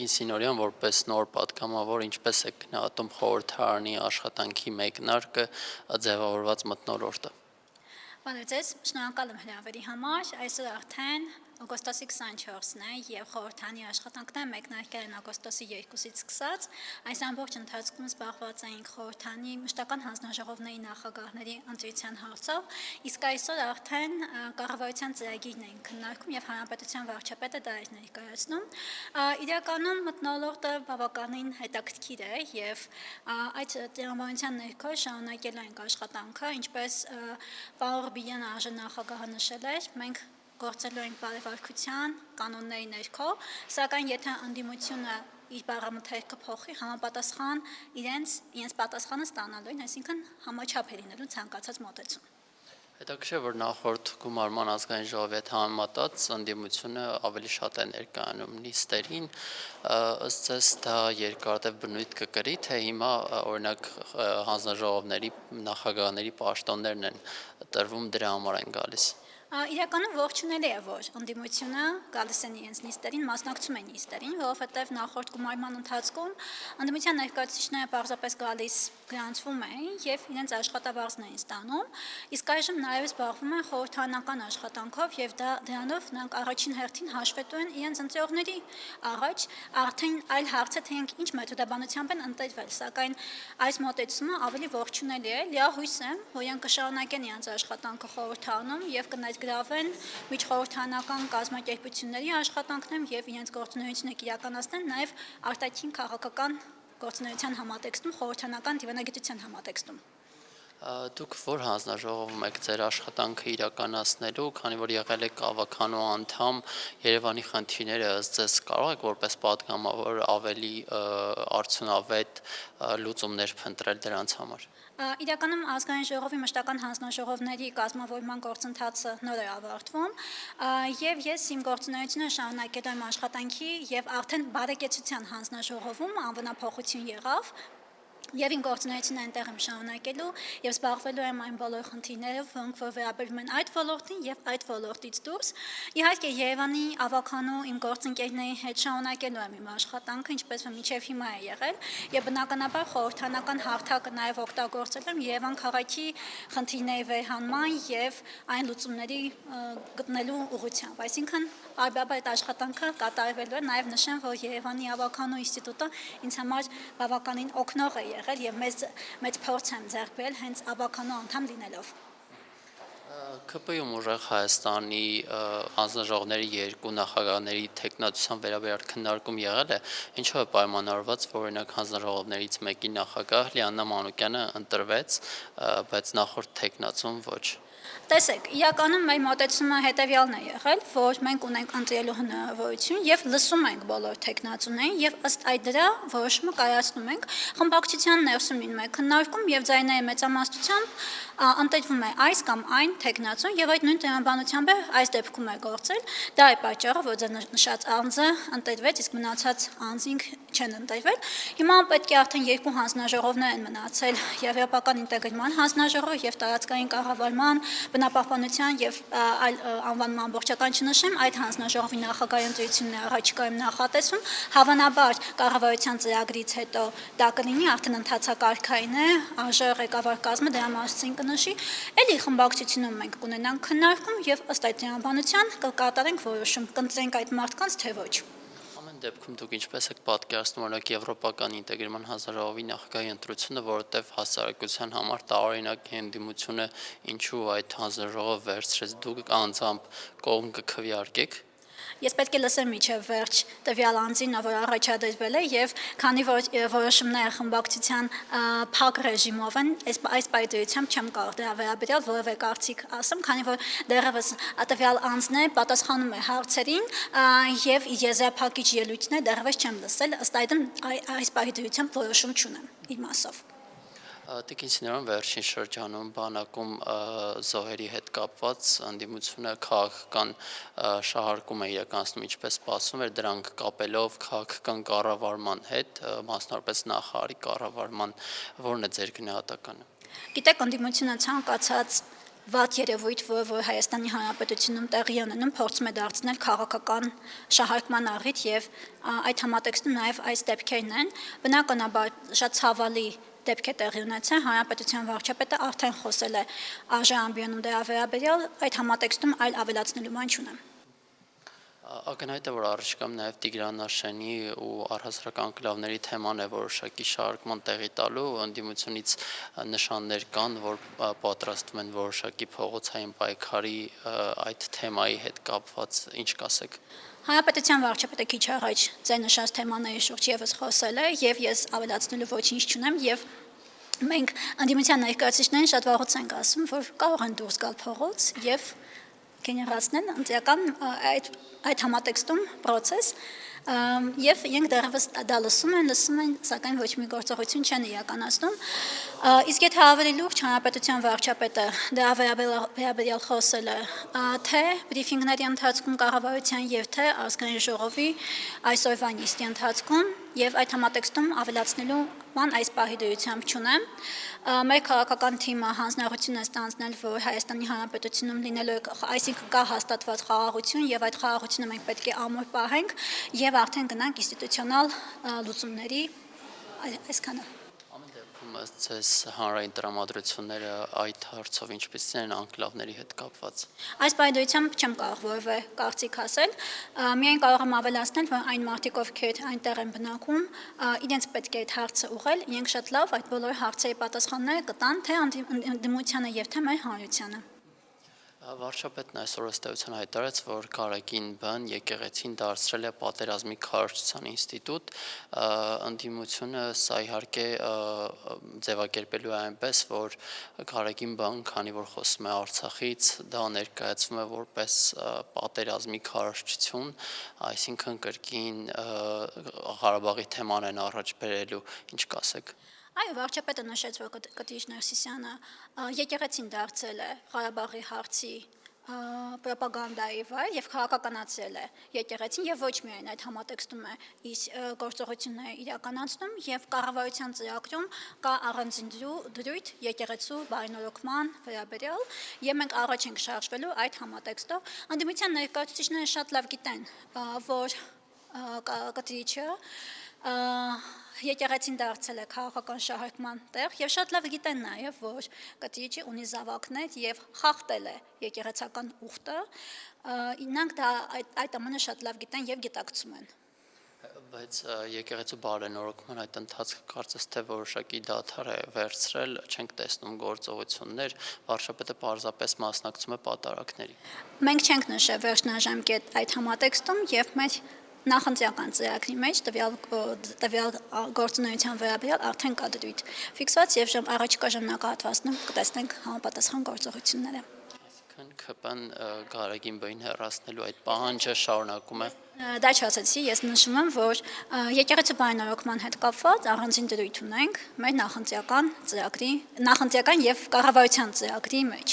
Տիկին Սինորյան, որպես նոր պատգամավոր, ինչպես է գնահատում խորհրդարանի աշխատանքի մեկնարկը, ձևավորված մթնոլորտը։ Բարև ձեզ, շնորհակալ եմ հրավերի համար, այսօր արդեն օգոստոսի 24-ն է և խորհրդարանի աշխատանքները մեկնարկել են օգոստոսի 2-ից սկսած, այս ամբողջ ընթացքում զբաղված էինք խորհրդարանի մշտական հանձնաժողովների նախագահների ընտրության հարցով, իսկ այսօր արդեն կառավարության ծրագիրն էին քննարկում և հանրապետության վարչապետը դա էր ներկայացնում։ Իրականում մթնոլորտը բավականին հետաքրքիր է և այդ տրամաբանության ներքո շարունակելու ենք աշխատանքը, ինչպես պարոն Ռուբինյանը արժե նախագահը նշել էր, մենք գործելու ենք բարևարկության կանոնների ներքո, սակայն եթե ընդդիմությունը իր բառամթերքը փոխի, համապատասխան իրենց պատասխանը ստանալու են, այսինքն համաչափ է լինելու ցանկացած մոտեցում։ Հետաքրքիր է, որ նախորդ գումարման ազգային ժողովի հետ համեմատած ընդդիմությունը ավելի շատ է ներկայանում նիստերին, ըստ ձեզ դա երկարատև բնույթ կկրի, թե հիմա օրինակ հանձնաժողովների նախագահների պաշտոններն են տրվում, դրա համար են գալիս։ Իրականում ողջունելի է, որ ընդդիմությունը գալիս են իրենց նիստերին, մասնակցում են նիստերին, որովհետև նախորդ գումարման ընթացքում ընդդիմության ներկայացուցիչները պարզապես գալիս գրանցվում էին և իրենց աշխատավարձն էին ստանում, իսկ այժմ նաև զբաղվում են խորհրդարանական աշխատանքով և դրանով նրանք առաջին հերթին հաշվետու են իրենց ընտրողների առաջ, արդեն այլ հարց է, թե իրենք ինչ մեթոդաբանությամբ են ընտրվել, սակայն այս մոտեցումը ավելի ողջունելի է, լիահույս եմ, որ իրենք կշարունակեն իրենց աշխատանքը խորհրդարանում և կներգրավեն միջխորհրդարանական կազմակերպությունների աշխատանքներում և իրենց գործունեությունը կիրականացնեն նաև արտաքին քաղաքական գործունեության համատեքստում, խորհրդարանական դիվանագիտության համատեքստում։ Դուք որ հանձնաժողովում եք ձեր աշխատանքը իրականացնելու, քանի որ եղել եք ավականու անդամ, Երևանի խնդիրները ըստ ձեզ կարող եք որպես պատգամավոր ավելի արդյունավետ լուծումներ փնտրել դրանց համար։ Իրականում ազգային ժողովի մշտական հանձնաժողովների կազմավորման գործընթացը նոր է ավարտվում և ես իմ գործունեությունը շարունակելու եմ աշխատանքի և արդեն բարեկեցության հանձնաժողովում անվնափոխություն եղավ և իմ գործունեությունը այնտեղ եմ շարունակելու և զբաղվելու եմ այն բոլոր խնդիրներով, որոնք որ վերաբերում են այդ ոլորտին և այդ ոլորտից դուրս։ Իհարկե Երևանի ավականու իմ գործընկերների հետ շարունակելու եմ իմ աշխատանքը, ինչպես որ մինչև հիմա է եղել, և բնականաբար խորհրդարանական հարթակը նաև օգտագործել եմ Երևան քաղաքի խնդիրների վերհանման և այն լուծումների գտնելու ուղղությամբ, այսինքն բարբերաբար այդ աշխատանքը կատարվելու է, նաև նշեմ, որ Երևանի ավականու ինստիտուտը ինձ համար բավականին օգնող է եղել և մեծ փորձ եմ ձեռք բերել հենց ավականու անդամ լինելով։ ՔՊ-ում ուժեղ Հայաստանի հանձնաժողովների երկու նախագահների թեկնածության վերաբերյալ քննարկում եղել է, ինչով է պայմանավորված, որ օրինակ հանձնաժողովներից մեկի նախագահ Լիաննա Մանուկյանը ընտրվեց, բայց նախորդ թեկնածուն ոչ։ Տեսեք, իրականում մեր մոտեցումը հետևյալն է եղել, որ մենք ունենք ընտրելու հնարավորություն և լսում ենք բոլոր թեկնածուներին և ըստ այդ դրա որոշումը կայացնում ենք, խմբակցության ներսում լինում է քննարկում և ձայների մեծամասնությամբ ընտրվում է այս կամ այն թեկնածուն և այդ նույն տրամաբանությամբ է այս դեպքում է գործել, դա է պատճառը, որ ձեր նշած անձը ընտրվեց, իսկ մնացած անձինք չեն ընտրվել։ Հիմա պետք է արդեն երկու հանձնաժողովներ են մնացել Եվրոպական ինտեգրման հանձնաժողովը և տարածքային կառավարման, բնապահպանության և այլ անվանման ամբողջական չնշեմ, այդ հանձնաժողովի նախագահի ընտրությունն է առաջիկայում նախատեսվում, հավանաբար կառավարության ծրագրից հետո դա կլինի, արդեն ընթացակարգային է, ԱԺ ղեկավար կազմը դրա մասին կնշի, էլի խմբակցությունում մենք կունենանք քննարկում և ըստ այդ տրամաբանության կկատարենք որոշում, կընտրենք այդ մարդկանց, թե ոչ։ Ամեն դեպքում դուք ինչպես եք պատկերացնում օրինակ Եվրոպական ինտեգրման հանձնաժողովի նախագահի ընտրությունը, որովհետև հասարակության համար տարօրինակ է ընդդիմությունը, ինչու այդ հանձնաժողովը վերցրեց, դուք անձամբ կողմ կքվեարկեք։ Ես պետք է լսեմ մինչև վերջ տվյալ անձին, որ առաջադրվել է և քանի որ որոշումները խմբակցության փակ ռեժիմով են, այս պայծրությամբ չեմ կարող դրա վերաբերյալ որևէ կարծիք ասեմ, քանի որ դեռևս տվյալ անձն է, պատասխանում է հարցերին և եզրափակիչ ելույթներ դեռևս չեմ լսել, ըստ այդմ այս պայծրությամբ որոշում չունեմ իր մասով։ Տիկին Սինորյան, վերջին շրջանում բանակում զոհերի հետ կապված ընդդիմությունը քաղաքական շահարկում է իրականացնում, ինչպես սպասվում էր, դրանք կապելով քաղաքական կառավարման հետ, մասնավորապես նախարարի կառավարման, որն է ձեր գնահատականը։ Գիտեք, ընդդիմությունը ցանկացած վատ երևույթ, որ Հայաստանի Հանրապետությունում տեղի ունենում, փորձում է դարձնել քաղաքական շահարկման առիթ եւ այդ համատեքստում նաեւ այս դեպքերն են։ Բնականաբար շատ ցավալի դեպք է տեղի ունեցել, Հանրապետության վարչապետը արդեն խոսել է արժանապատվանում դրա վերաբերյալ, այդ համատեքստում այլ ավելացնելու բան չունեմ։ Ակնհայտ է, որ առարկայում նաև Տիգրան Աշենի ու առհասարակ անկլավների թեման է որոշակի շարժման տեղի տալու, ընդդիմությունից նշաններ կան, որ պատրաստվում են որոշակի փողոցային պայքարի այդ թեմայի հետ կապված, ինչ կասեք։ Հանրապետության վարչապետը քիչ առաջ ձեր նշած թեմաների շուրջ եւս խոսել է եւ ես ավելացնելու ոչինչ չունեմ եւ մենք ընդդիմության ներկայացուցիչներին շատ վաղուց ենք ասում, որ կարող են դուրս գալ փողոց եւ գեներացնել ընտրական այդ համատեքստում process եւ իրենք դեռևս դա լսում են, սակայն ոչ մի գործողություն չեն իրականացնում։ Իսկ եթե ավելի լուրջ Հանրապետության վարչապետը դրա վերաբերյալ խոսել է թե բրիֆինգների ընթացքում կառավարության եւ թե ազգային ժողովի այսօրվա նիստի ընթացքում եւ այդ համատեքստում ավելացնելու բան այս պահի դրությամբ չունեմ։ Մեր քաղաքական թիմը հանձնարարություն է ստանձնել, որ Հայաստանի Հանրապետությունում լինելու է, այսինքն կա հաստատված խաղաղություն եւ այդ խաղաղությունը մենք պետք է ամուր պահենք եւ արդեն գնանք ինստիտուցիոնալ լուծումների այսքանը։ Ամեն դեպքում ձեզ հանրային տրամադրությունները այդ հարցով ինչպիսին են անկլավների հետ կապված։ Այս պայմանությամբ չեմ կարող որևէ կարծիք ասել, միայն կարող եմ ավելացնել, որ այն մարդիկ, ովքեր այնտեղ են բնակվում, իրենց պետք է այդ հարցը ուղղել, իրենք շատ լավ այդ բոլոր հարցերի պատասխանները կտան թե ընդդիմությանը եւ թե մեր հանրությանը։ Վարչապետն այսօր ըստեյության հայտարարեց, որ Գարեգին Բ-ն եկեղեցին դարձրել է պատերազմի քարոզչության ինստիտուտ, ընդդիմությունը սա իհարկե ձևակերպելու է այնպես, որ Գարեգին Բ-ն, քանի որ խոսում է Արցախից, դա ներկայացվում է որպես պատերազմի քարոզչություն, այսինքն կրկին Ղարաբաղի թեման են առաջ բերելու, ինչ կասեք։ Այո, վարչապետը նշեց, որ Կտիչ Ներսիսյանը եկեղեցին դարձել է Ղարաբաղի հարցի պրոպագանդայի վայր եւ քաղաքականացրել է եկեղեցին եւ ոչ միայն այդ համատեքստում է գործողությունները իրականացնում եւ կառավարության ծրագրում կա առանձին դրույթ եկեղեցու բարենորոգման վերաբերյալ եւ մենք առաջ ենք շարժվելու այդ համատեքստով։ Ընդդիմության ներկայացուցիչները շատ լավ գիտեն, որ Կտիչը եկեղեցին դարձել է քաղաքական շահարկման տեղ եւ շատ լավ գիտեն նաեւ, որ Կտիչը ունի զավակներ եւ խախտել է եկեղեցական ուխտը, ինքնանք դա այդ ամենը շատ լավ գիտեն եւ գիտակցում են։ Բայց եկեղեցու բարենորոգման այդ ընթացքը կարծես թե որոշակի դադար է վերցրել, չենք տեսնում գործողություններ, վարչապետը պարզապես մասնակցում է պատարակների։ Մենք չենք նշել վերջնաժամկետ այդ համատեքստում եւ մեր նախընտրական ծրագրի մեջ տվյալ գործունեության վերաբերյալ արդեն կա դրույթ ֆիքսված եւ առաջիկա ժամանակահատվածում կտեսնենք համապատասխան գործողությունները։ Այսինքն ՔՊ-ն Գարեգին Բ-ին հեռացնելու այդ պահանջը շարունակում է։ Դա չասեցի, ես նշում եմ, որ եկեղեցու բարենորոգման հետ կապված առանձին դրույթ ունենք մեր նախընտրական եւ կառավարության ծրագրի մեջ։